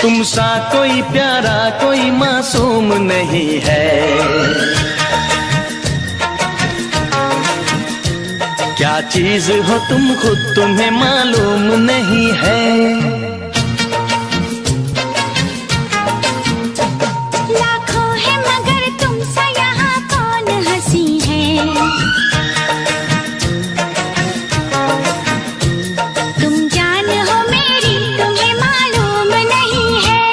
तुम सा कोई प्यारा कोई मासूम नहीं है। क्या चीज हो तुम खुद तुम्हें मालूम नहीं है। लाखों है मगर तुम सा यहाँ कौन हंसी है। तुम जान हो मेरी तुम्हें मालूम नहीं है।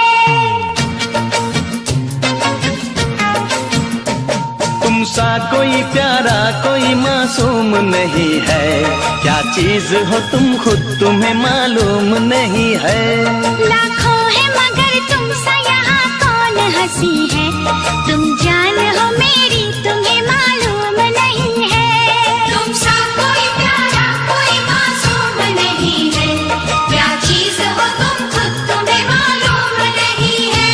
तुम सा कोई प्यारा कोई मासूम नहीं है। क्या चीज हो तुम खुद तुम्हें मालूम नहीं है। लाखों है मगर तुम सा यहाँ कौन हंसी है। तुम जान हो मेरी तुम्हें मालूम नहीं है। तुम सा कोई प्यारा कोई मासूम नहीं है। क्या चीज हो तुम खुद तुम्हें मालूम नहीं है।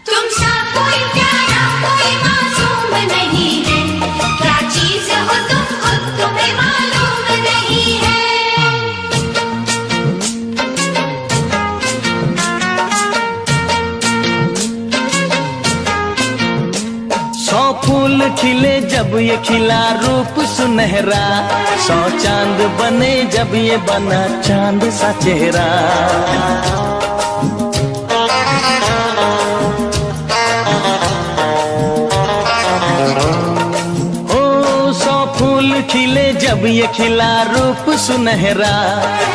तुम सा कोई प्यारा कोई मासूम नहीं है। क्या चीज हो तुम खुद तुम्हें मालूम नहीं है। 100 फूल खिले जब ये खिला रूप सुनहरा। 100 चांद बने जब ये बना चांद सा चेहरा। ओ 100 फूल खिले जब ये खिला रूप सुनहरा।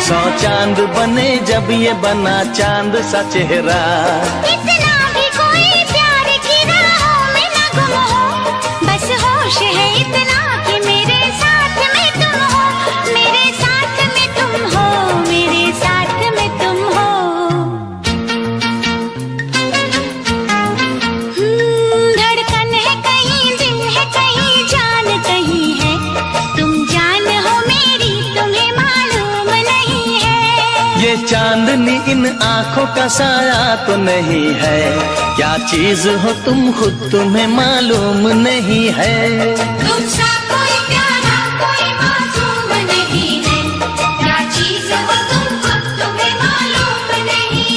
100 चांद बने जब ये बना चांद सा चेहरा। इतना भी कोई प्यार की राहों में न गुम हो। बस होश है इतना कि मेरे साथ में तुम हो। मेरे साथ में तुम हो। मेरे साथ में तुम हो। धड़कन है कहीं दिल है कहीं जान कहीं है। तुम जान हो मेरी तुम्हें मालूम नहीं है। ये चांदनी इन आंखों का साया तो नहीं है। क्या चीज हो तुम खुद तुम्हें मालूम नहीं है। तुम सा कोई प्यारा कोई मासूम नहीं है। क्या चीज हो तुम खुद तुम्हें मालूम नहीं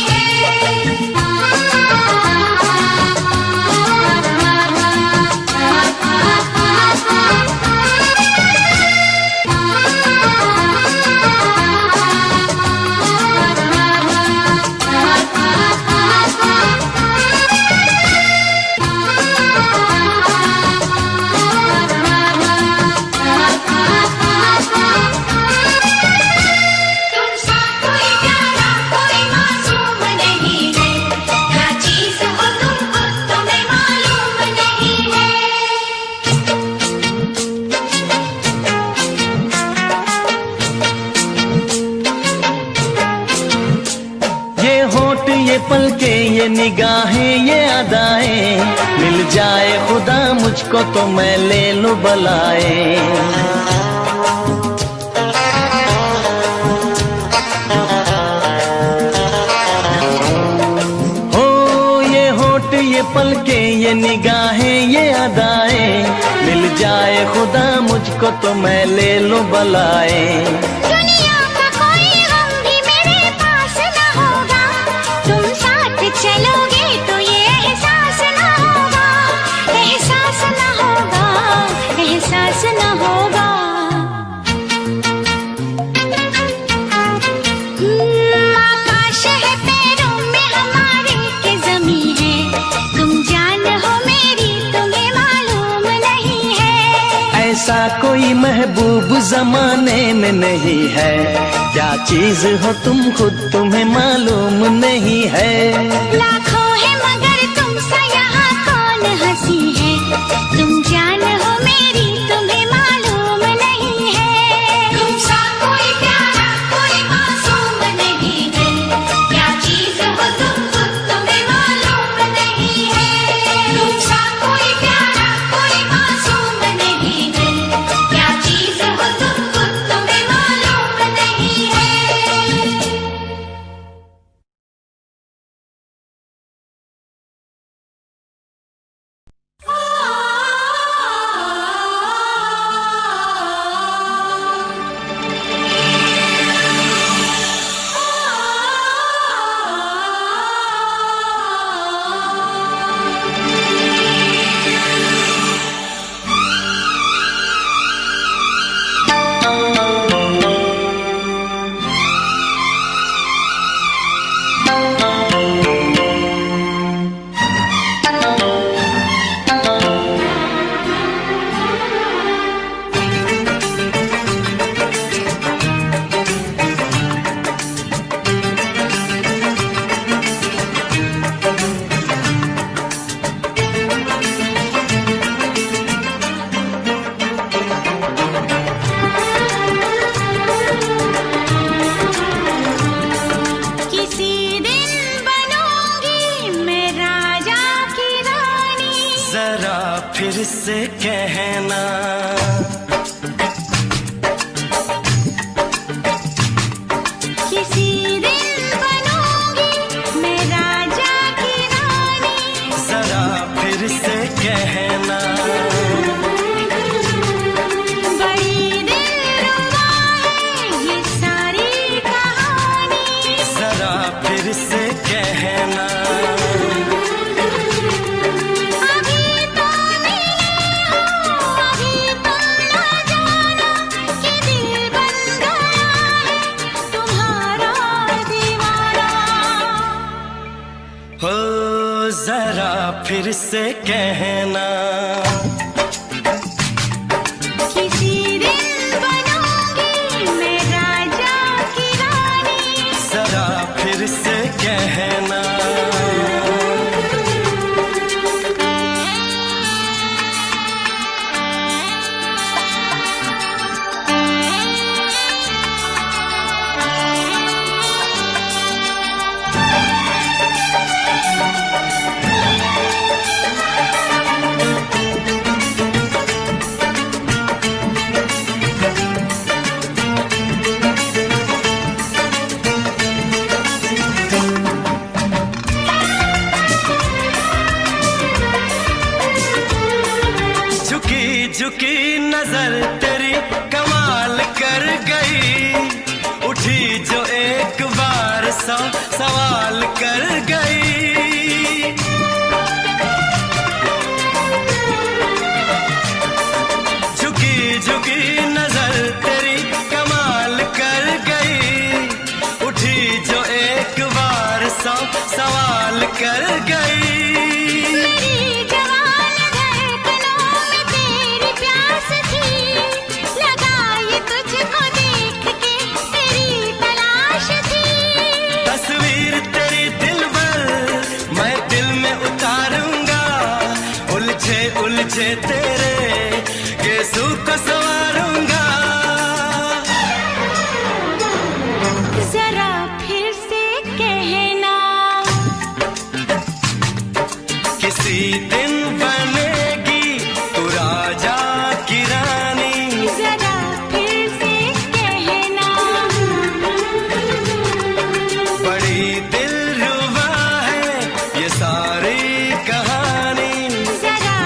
तुम सा कोई प्यारा कोई मासूम नहीं है। क्या चीज हो तुम खुद तुम्हें मालूम नहीं है। ये होठ ये पलके ये निगाहें ये अदाएं। मिल जाए खुदा मुझको तो मैं ले लूं बलाएं। ये पलके ये निगाहें ये अदाएं। मिल जाए खुदा मुझको तो मैं ले लूं बलाएं। दुनिया का कोई गम भी मेरे पास न होगा। तुम साथ चलोगे तो ये एहसास न होगा। एहसास न होगा। एहसास न होगा। आकाश है पैरों में हमारे के ज़मीं है। तुम जान हो मेरी तुम्हें मालूम नहीं है। ऐसा कोई महबूब जमाने में नहीं है। क्या चीज हो तुम खुद तुम्हें मालूम नहीं है। लाखों है मगर तुम सा यहाँ कौन हंसी है। तुम जान हो मेरी तुम फिर से कहना, किसी दिन बनूंगी मैं राजा की रानी। जरा फिर से कहना, झुकी नजर तेरी कमाल कर गई, उठी जो एक बार सौ सवाल कर गई। झुकी झुकी नजर तेरी कमाल कर गई, उठी जो एक बार सौ सवाल कर गई। उलझे तेरे गेसू को संवारूंगा, जरा फिर से कहना, किसी दिन बनेगी तू राजा की रानी। जरा फिर से कहना, बड़ी दिलरुबा है ये सारी कहानी। जरा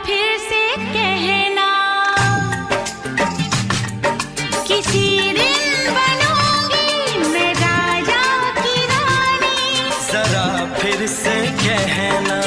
फिर से कहना, किसी दिन बनूंगी मैं राजा की रानी। जरा फिर से कहना,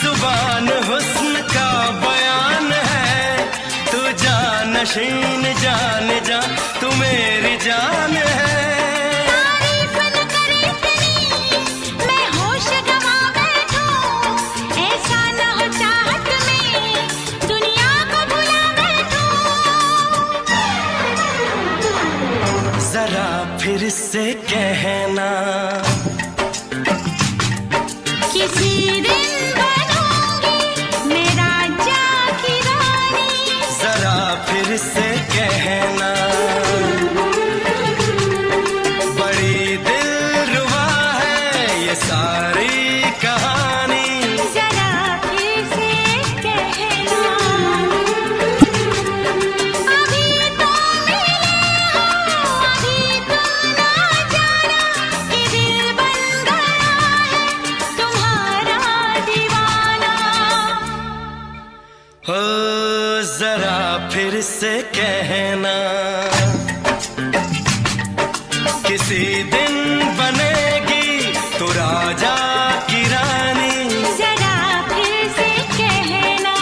जुबान हुस्न का बयान है, तू जानशीन जान जा तू मेरी जान है। तारीफ न करे इतनी मैं होश गंवा बैठूं, ऐसा न हो चाहत में दुनिया को भुला बैठूं। जरा फिर से कहना, किसी दिन बनूंगी मैं राजा की रानी। जरा फिर से कहना, बड़ी दिलरुबा है ये सारी कहानी। जरा फिर से कहना, अभी तो मिले हो अभी तुम ना जाना कि दिल बन गया है तुम्हारा दीवाना। हो जरा फिर से कहना, किसी दिन बनेगी तू राजा की रानी। जरा फिर से कहना,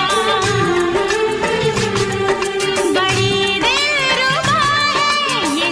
बड़ी दिलरुबा है ये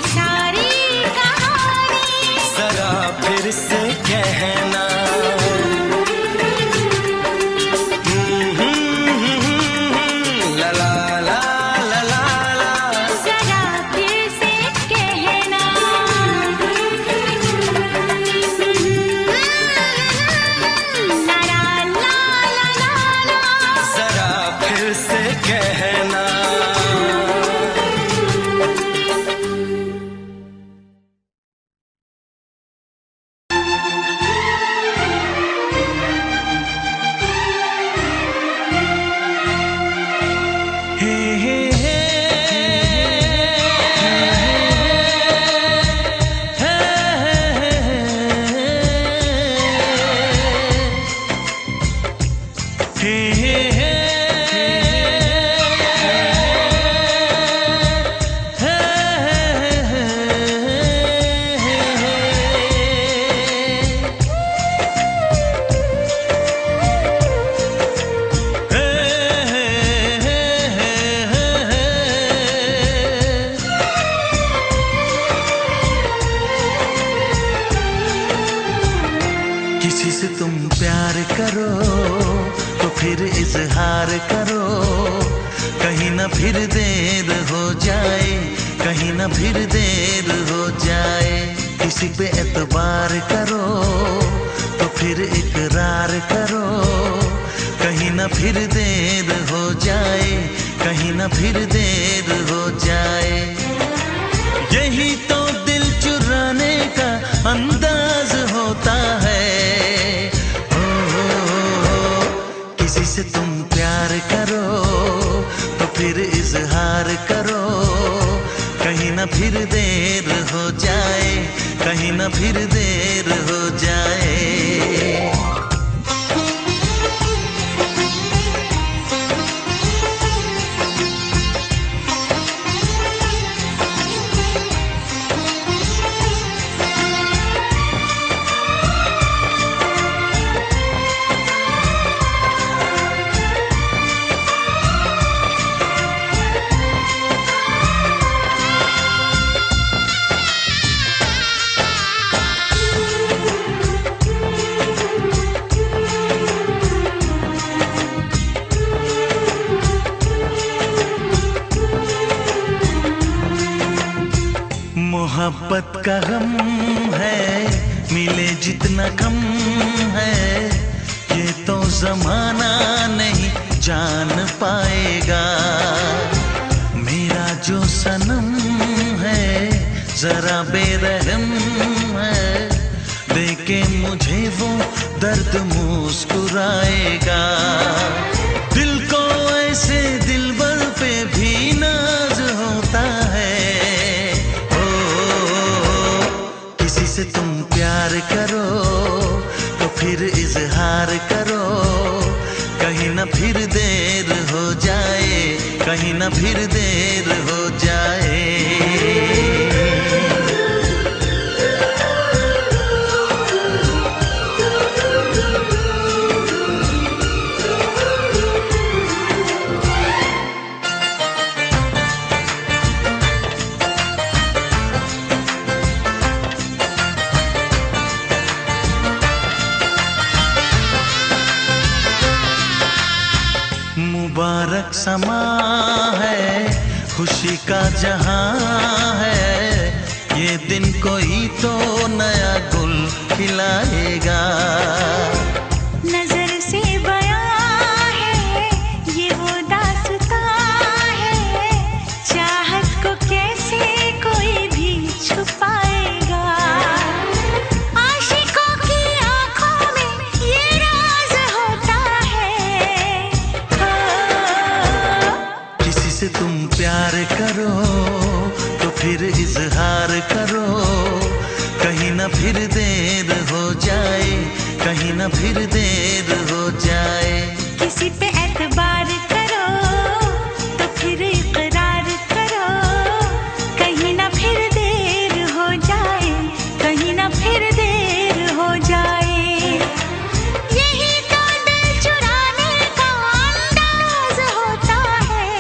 किसी से तुम प्यार करो तो फिर इजहार करो, कहीं ना फिर देर हो जाए, कहीं ना फिर देर हो जाए। किसी पे एतबार करो तो फिर इकरार करो, कहीं ना फिर देर हो जाए, कहीं ना फिर देर हो जाए। यही तो दिल चुराने का अंदाज होता है। किसी से तुम प्यार करो तो फिर इजहार करो, कहीं ना फिर देर हो जाए, कहीं ना फिर देर हो जाए। मोहब्बत का गम है, मिले जितना कम है, ये तो जमाना नहीं जान पाएगा। मेरा जो सनम है जरा बेरहम है, देखे मुझे वो दर्द मुस्कुराएगा। दिल को ऐसे दिलबर पे भी नाज होता है। किसी से तुम प्यार करो तो फिर इजहार करो, कहीं ना फिर देर हो जाए, कहीं ना फिर देर हो जाए। मुबारक समा है, खुशी का जहां है, ये दिन कोई तो नया गुल खिलाएगा। नजर से बयां है ये वो दास्तां है, चाहत को कैसे कोई भी छुपाएगा। आशिकों की आंखों में ये राज होता है। किसी से तुम प्यार करो तो फिर इजहार करो, कहीं ना फिर देर हो जाए, कहीं ना फिर देर हो जाए। किसी पे एतबार करो तो फिर इकरार करो, कहीं ना फिर देर हो जाए, कहीं ना फिर देर हो जाए। यही तो दिल चुराने का अंदाज होता है।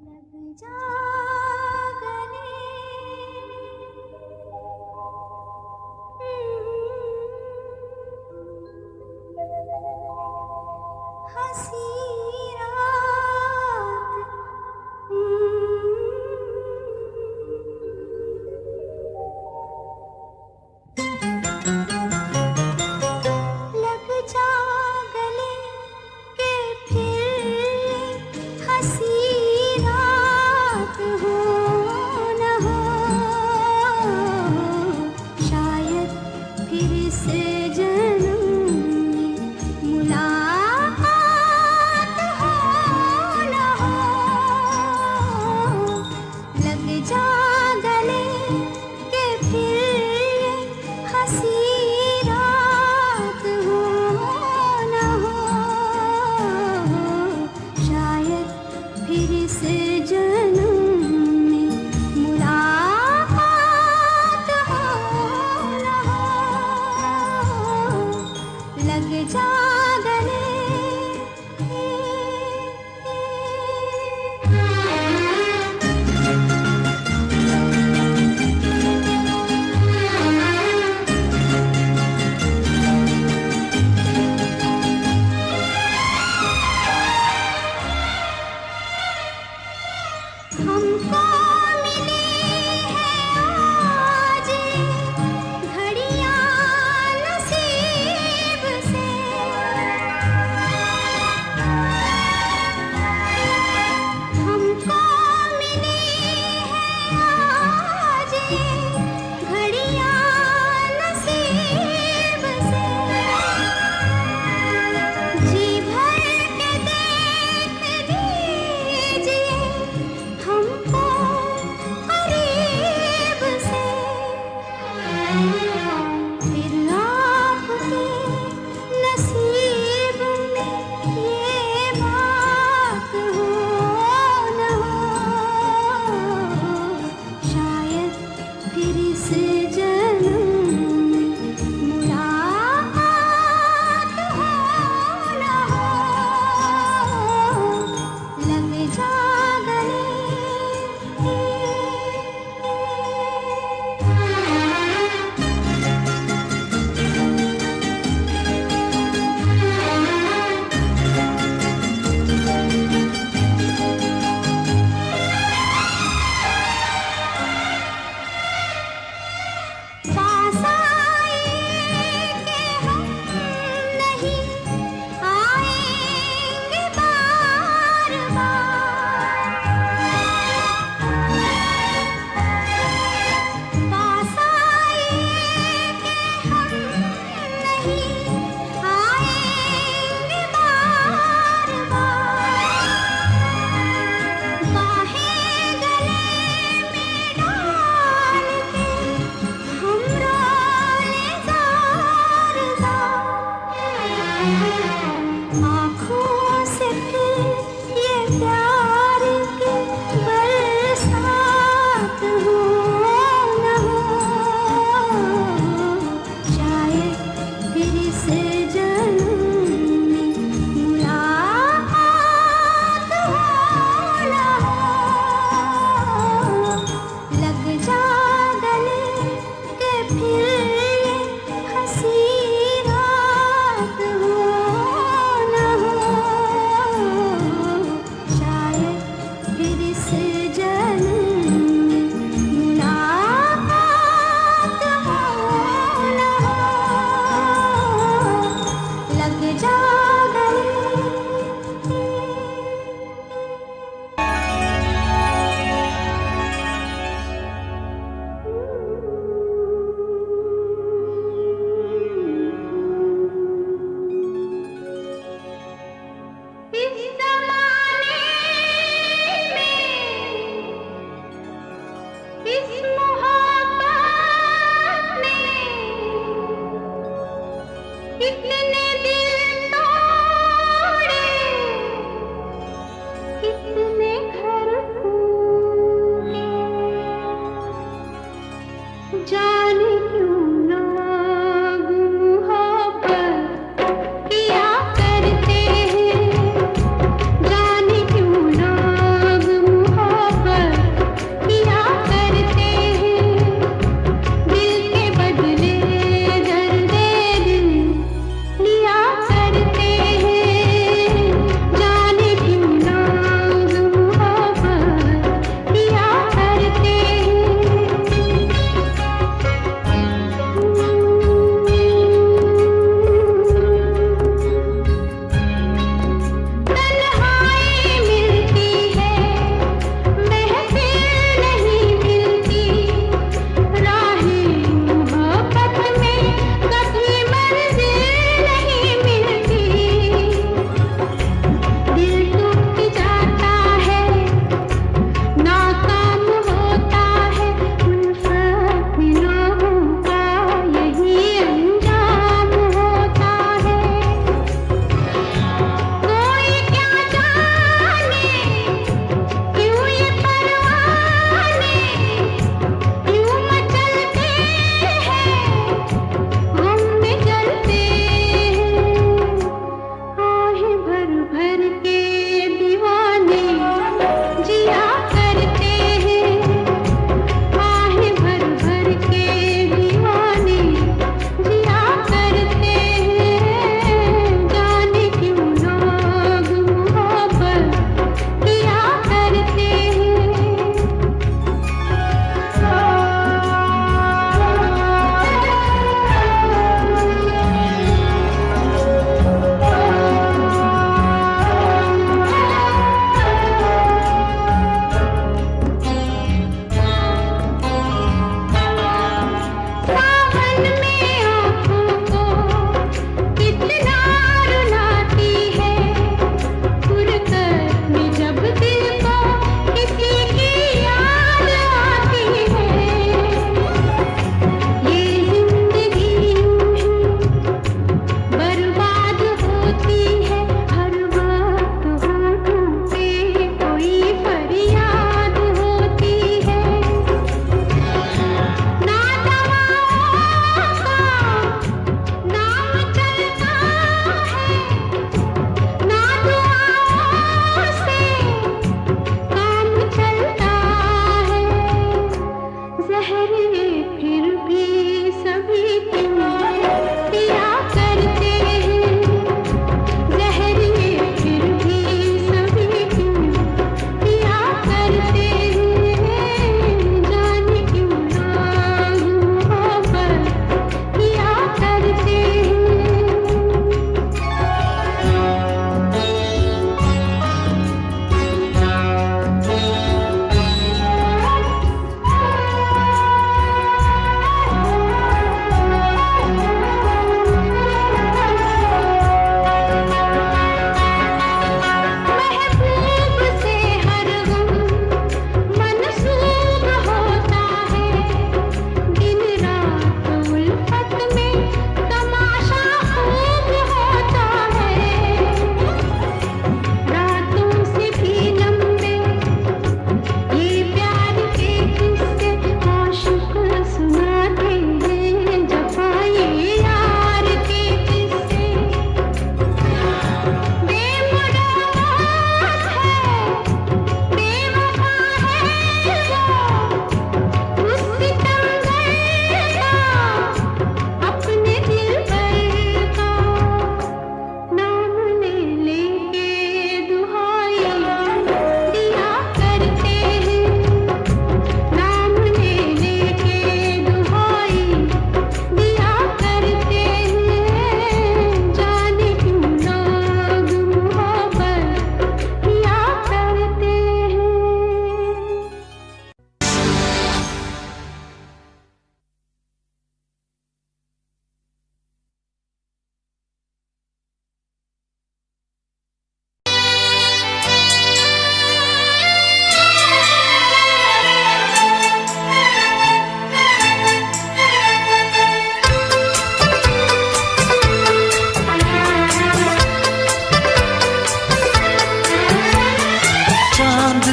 लग जा गले, हंसी रात, लग जा गले के फिर हंसी रात हो न हो, शायद फिर से जन्म में मुलाकात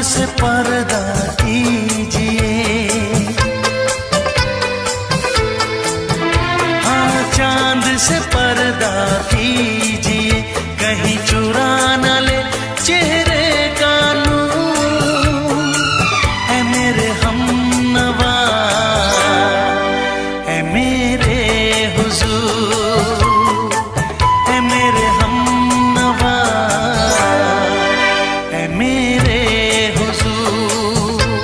से पर्दा कीजिए, हाँ चांद से पर्दा कीजिए, कहीं चुरा न ले चेहरे का नूर। है मेरे हमनवा, है मेरे हुजूर, है मेरे हमनवा, है मेरे हुजूर।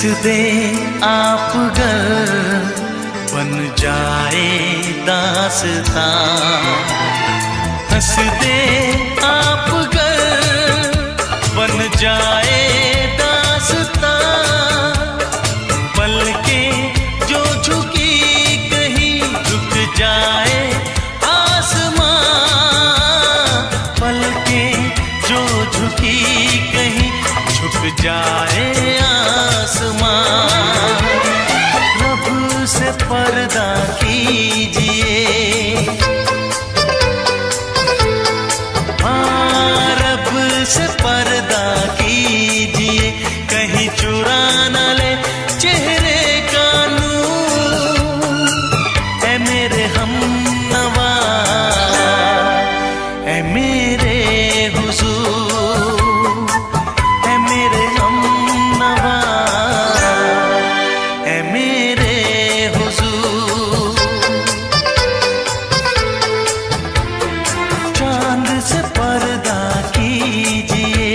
दे आप गर बन जाए दास्तां, हंस दे आप गर बन जाए दास्तां, पलकें जो झुकी कहीं झुक जाए आसमां, पलकें जो झुकी कहीं झुक जाए आसमां। रब से पर्दा कीजिए, हाँ रब से पर्दा कीजिए, कहीं चुरा न ले चेहरे का नूर। ऐ मेरे हमनवा, ऐ मेरे हुजूर, ऐ मेरे हमनवा, ऐ मेरे हुजूर। चांद से पर्दा कीजिए,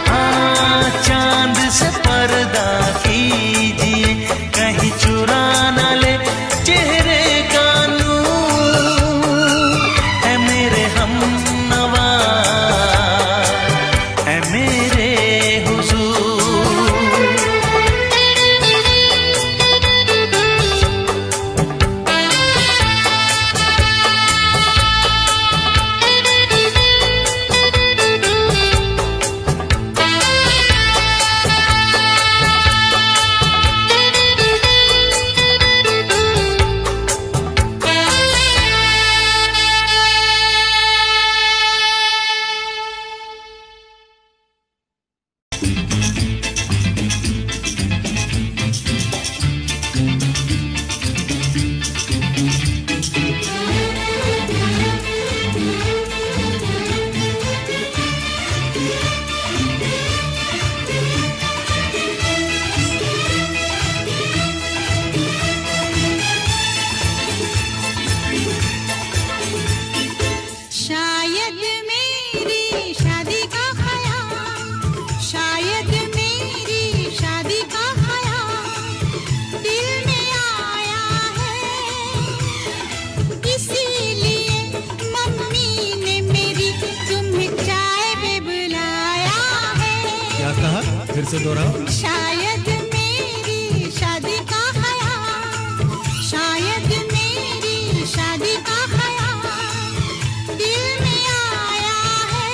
हाँ चांद से पर्दा कीजिए, कहीं चुरा न ले चेहरे का नूर। ऐ मेरे हमनवा, ऐ मेरे हुजूर। शायद मेरी शादी का ख्याल, शायद मेरी शादी का ख्याल दिल में आया है, इसीलिए मम्मी ने मेरी तुम्हें चाय पे बुलाया है। क्या कहा? फिर से दोहराओ। शायद मेरी शादी का ख्याल, शायद मेरी शादी का ख्याल दिल में आया है,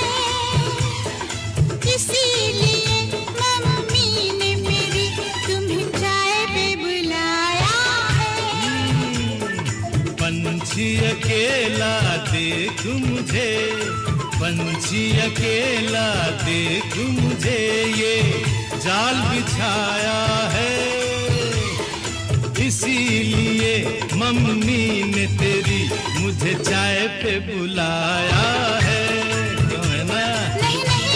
इसीलिए मम्मी ने मेरी तुम्हें चाय पे बुलाया है। पंछी अकेला देख मुझे, पंछी अकेला देख मुझे, ये जाल बिछाया है, इसीलिए मम्मी ने तेरी मुझे चाय पे बुलाया है। क्यों है ना? नहीं नहीं,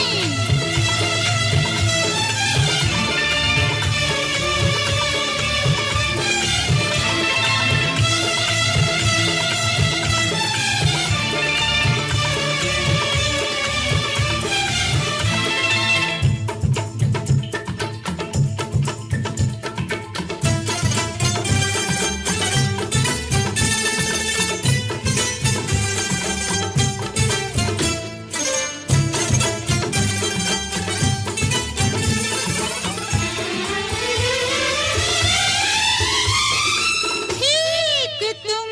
ठीक तुम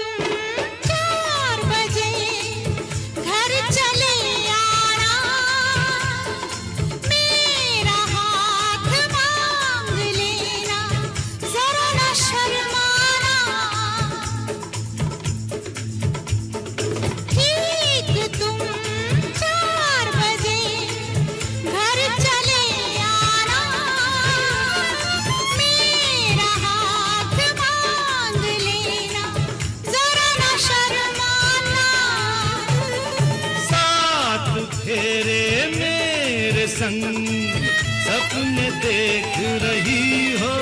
4 बजे घर चले आना, मेरा हाथ मांग लेना, जरा न शर्माना। ठीक तुम 4 बजे घर चले आना, मेरा हाथ मांग लेना, जरा न शर्माना। साथ फेरे मेरे संग सपने देख रही हो,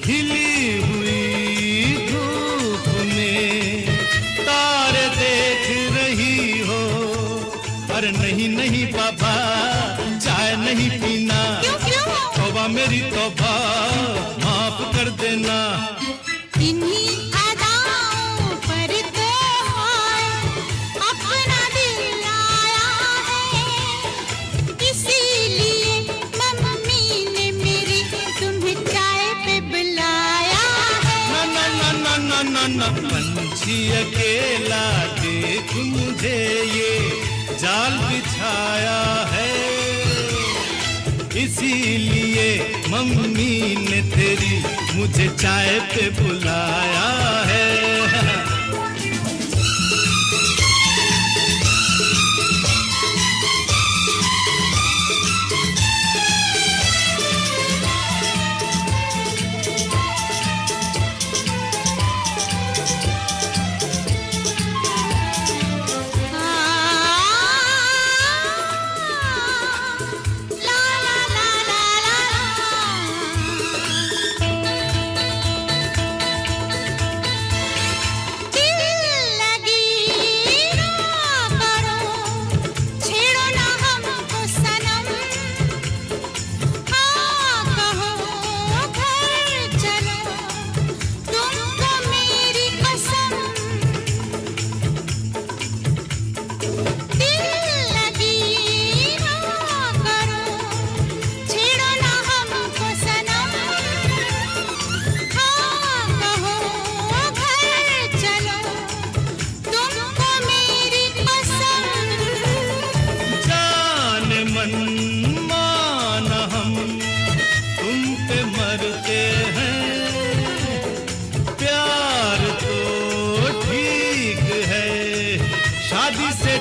खिली हुई धूप में तारे देख रही हो। अरे नहीं नहीं पापा, चाय नहीं पीना। क्यों क्यों? तौबा मेरी तौबा, माफ कर देना। इन्हीं अदाओं पर तो हाय अपना दिल लाया है, इसीलिए मम्मी ने मेरी तुम्हें चाय पे बुलाया है। ना ना ना ना ना ना ना, पंछी अकेला देख मुझे ये जाल बिछाया है, इसीलिए मम्मी ने तेरी मुझे चाय पे बुलाया है।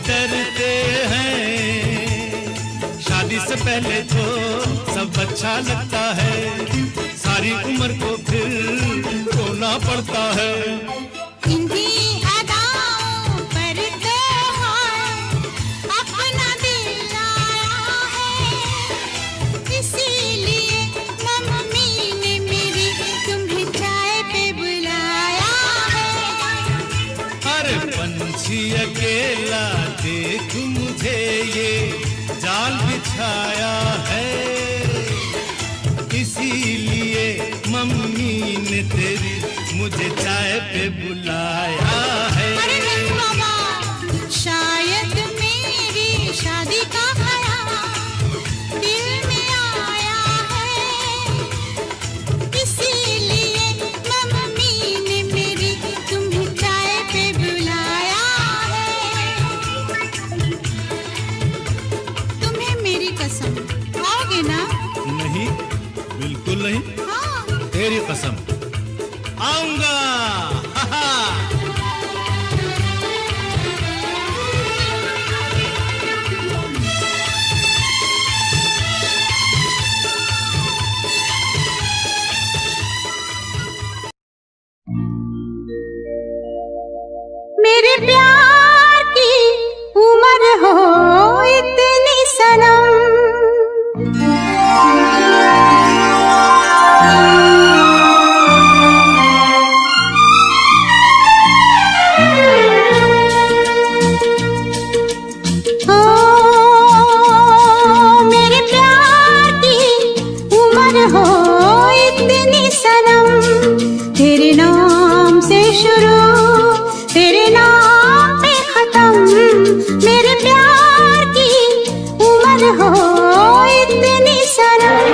डरते हैं, शादी से पहले तो सब अच्छा लगता है, सारी उम्र को फिर रोना पड़ता है। इन्हीं अदाओं पर तो हाय अपना दिल लाया है, इसीलिए मम्मी ने मेरी तुम्हें चाय पे बुलाया है। अरे पंछी अकेला देख मुझे ये जाल बिछाया है, इसीलिए मम्मी ने तेरी मुझे चाय पे बुलाया है। अरे नहीं बाबा, शायद मेरी शादी का ख्याल दिल में आया है, इसीलिए मम्मी ने मेरी तुम्हें चाय पे बुलाया है। तुम्हें मेरी कसम आओगे ना? नहीं, बिल्कुल नहीं। हाँ। तेरी कसम आऊंगा। मेरे प्यार की उम्र हो इतनी सनम, मेरे प्यार की उम्र हो इतनी सनम, तेरे नाम से शुरू तेरे नाम पे खत्म, मेरे प्यार की उम्र हो इतनी सनम।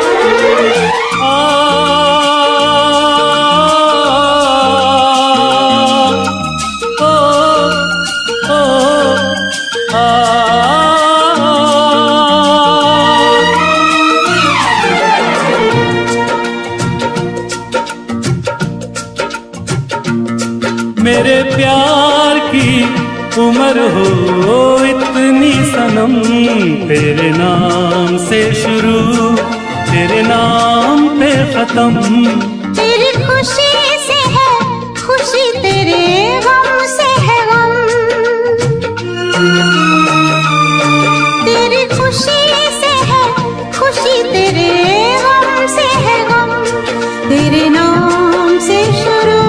मेरे प्यार की उम्र हो इतनी सनम, तेरे नाम से शुरू तेरे नाम पे खत्म, तेरी खुशी से है खुशी, तेरे गम से है गम, तेरी खुशी से है खुशी, तेरे गम से है गम, तेरे नाम से शुरू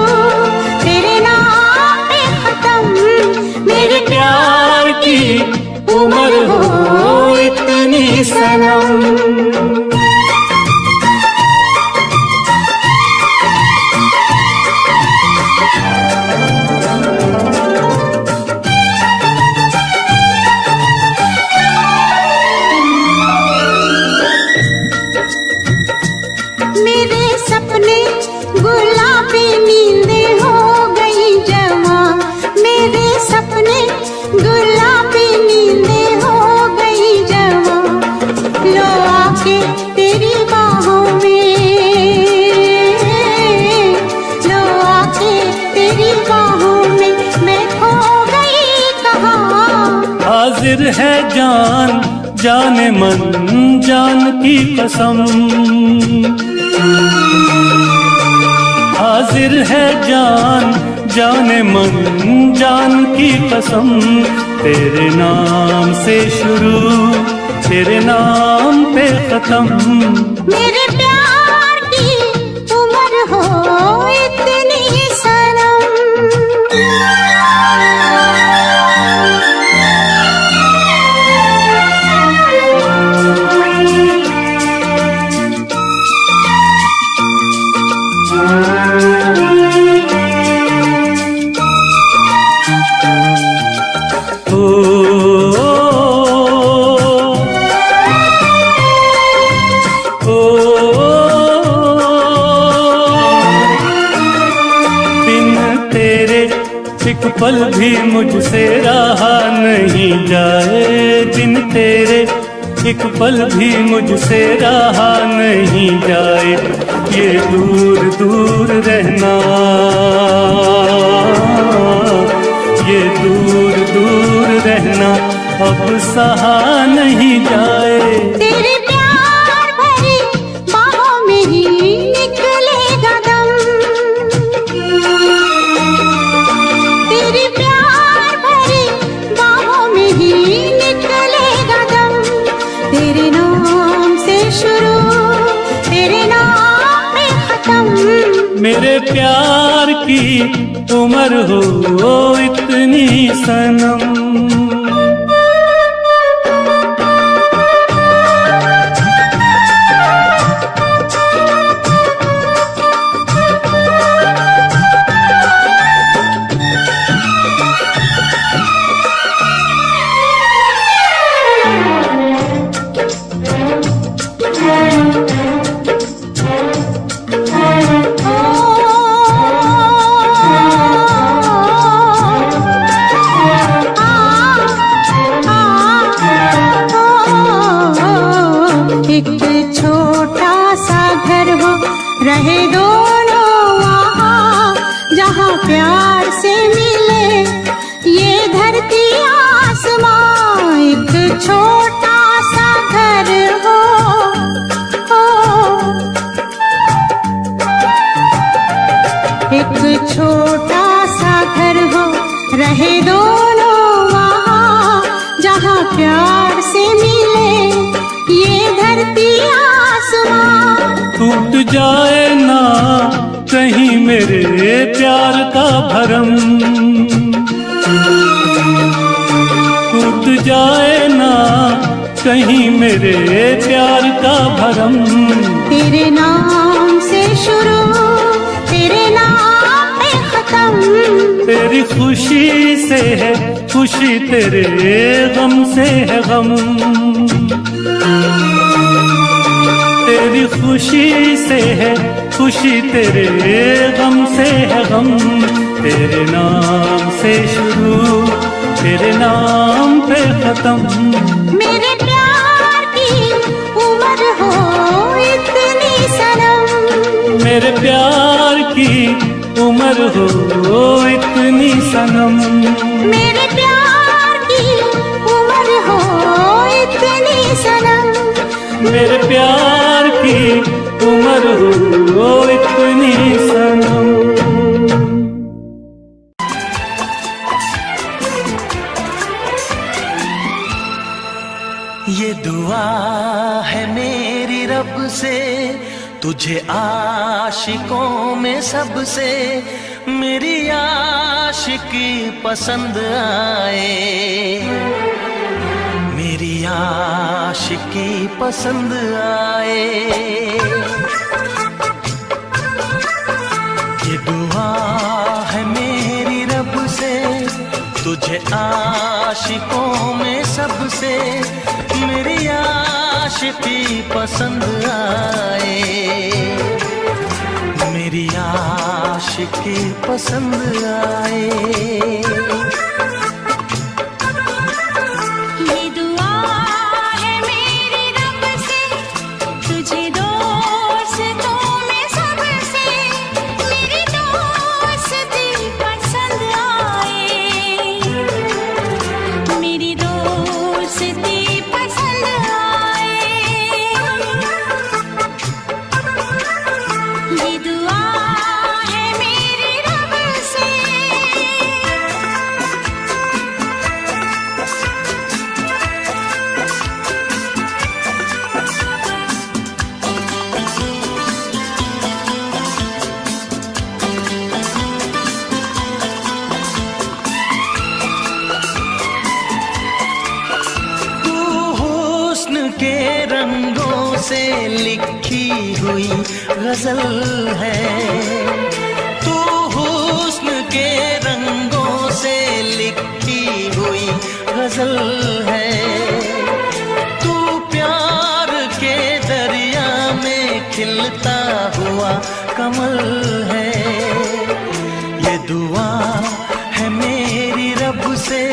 तेरे नाम पे खत्म, मेरे प्यार की उम्र हो इतनी सनम। हाजिर है जान जाने मन जान की कसम, हाजिर है जान जाने मन जान की कसम। तेरे नाम से शुरू तेरे नाम पे खत्म। मेरे प्यार की उम्र हो इतनी सनम। एक पल भी मुझसे रहा नहीं जाए, दिन तेरे एक पल भी मुझसे रहा नहीं जाए। ये दूर दूर रहना, ये दूर दूर रहना अब सहा नहीं जाए। तेरे प्यार भरी बाहों में ही निकलेगा दम। तेरे प्यार भरी बाहों में ही निकलेगा दम। तेरे नाम से शुरू तेरे नाम पे खत्म। मेरे प्यार की उम्र हो इतनी सनम। रहे दोनों वहाँ जहाँ प्यार से मिले ये धरती आसमां। एक छोटा सा घर हो, एक छोटा सा घर हो, रहे दोनों वहाँ जहाँ प्यार से मिले ये धरती आसमां। टूट जाए ना कहीं मेरे प्यार का भरम, टूट जाए ना कहीं मेरे प्यार का भरम। तेरे नाम से शुरू तेरे नाम पे खत्म। तेरी खुशी से है खुशी, तेरे गम से है गम। तेरी खुशी से है खुशी, तेरे गम से है गम। तेरे नाम से शुरू तेरे नाम पे खत्म। मेरे प्यार की उम्र हो इतनी सनम। मेरे प्यार की उम्र हो इतनी सनम। मेरे प्यार की उम्र हो इतनी सनम। मेरे प्यार की उम्र हो इतनी सनम। ये दुआ है मेरी रब से तुझे आशिकों में सबसे मेरी आशिकी पसंद आए, मेरी आशिकी पसंद आए। ये दुआ है मेरी रब से तुझे आशिकों में सबसे मेरी आशिकी पसंद आए, मेरी आशिकी पसंद आए। मेरी दोस्ती के रंगों से लिखी हुई गजल है। तू हुस्न के रंगों से लिखी हुई गजल है। तू प्यार के दरिया में खिलता हुआ कमल है। ये दुआ है मेरी रब से,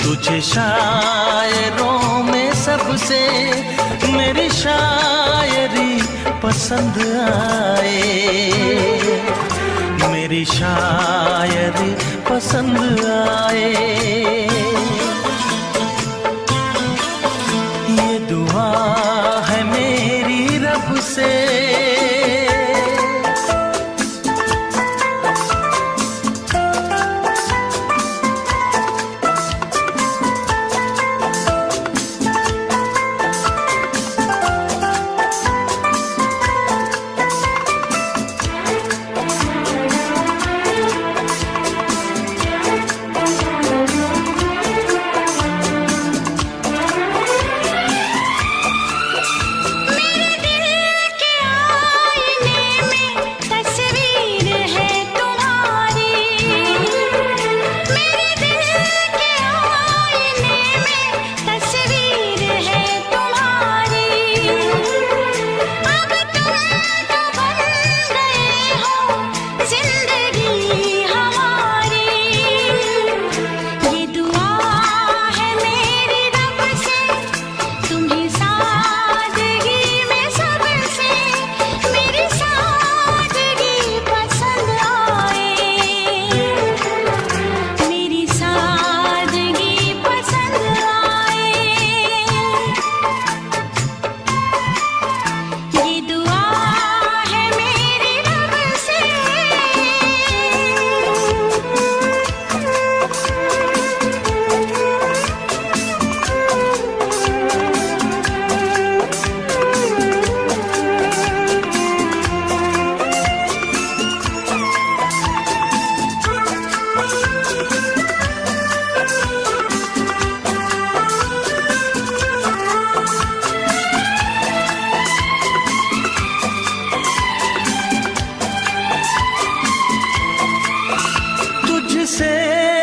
तुझे शायरों में सबसे मेरी शायरी पसंद आए, मेरी शायरी पसंद आए। ये दुआ है मेरी रब से।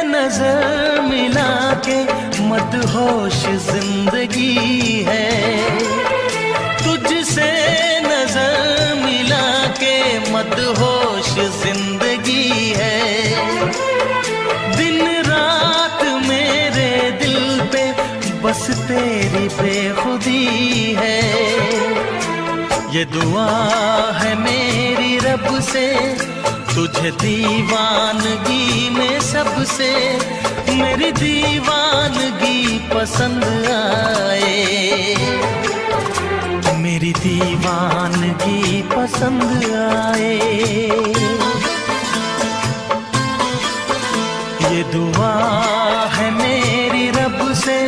नजर मिला के मदहोश जिंदगी है। तुझसे नजर मिला के मदहोश जिंदगी है। दिन रात मेरे दिल पे बस तेरी बेखुदी है। ये दुआ है मेरी रब से, तुझे दीवानगी में सबसे मेरी दीवानगी पसंद आए, मेरी दीवानगी पसंद आए। ये दुआ है मेरी रब से,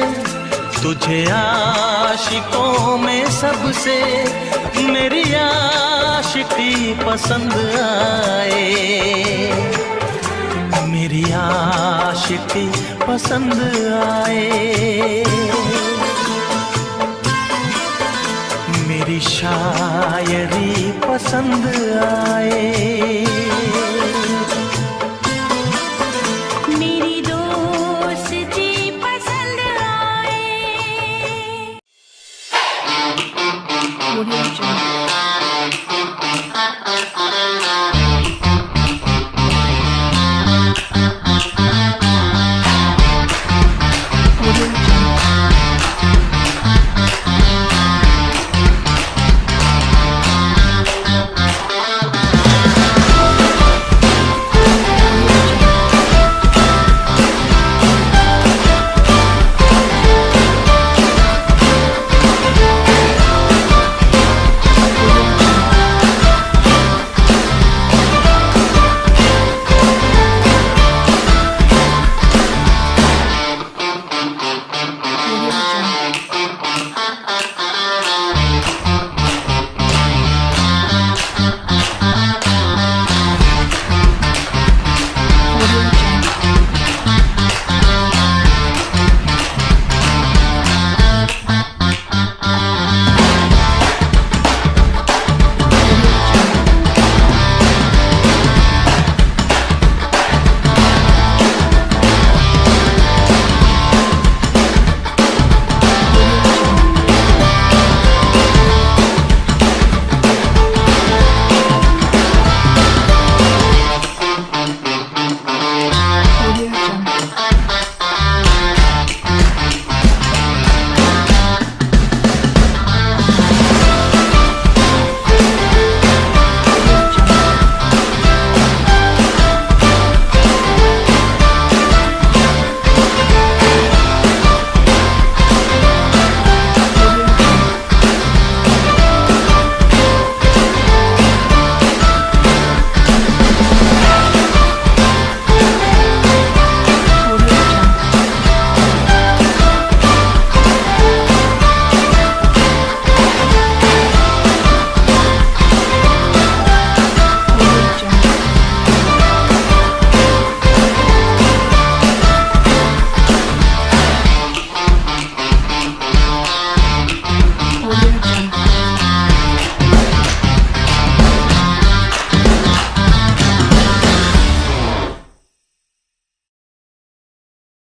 तुझे आशिकों में सबसे मेरी आशिकी पसंद आए, मेरी आशिकी पसंद आए। मेरी शायरी पसंद आए। Audio Jungle.